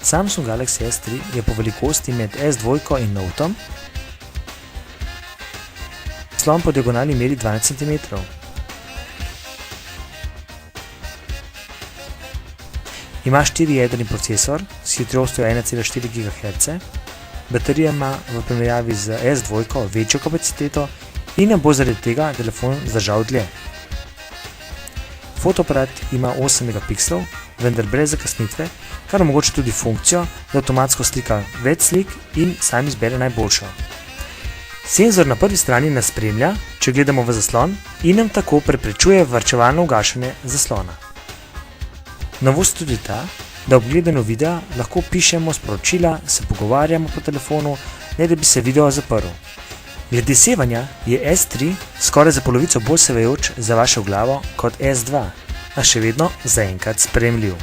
Samsung Galaxy S3 je po velikosti med S2 in Noteom. Zaslon po diagonali meri 12 cm. Ima 4-jedrni procesor s hitrostjo 1,4 GHz, baterija ima v primerjavi z S2 večjo kapaciteto in nam bo zaradi tega telefon zdržal dlje. Fotoaparat ima 8 megapikslov, vendar brez zakasnitve, kar omogoča tudi funkcijo, da avtomatsko slika več slik in sam izbere najboljšo. Senzor na prvi strani nas spremlja, če gledamo v zaslon, in nam tako preprečuje varčevalno ugašanje zaslona. Novost tudi ta, da ob gledanju videa lahko pišemo sporočila, se pogovarjamo po telefonu, ne da bi se video zaprl. Glede sevanja je S3 skoraj za polovico bolj sevajoč za vašo glavo kot S2, a še vedno zaenkrat sprejemljiv.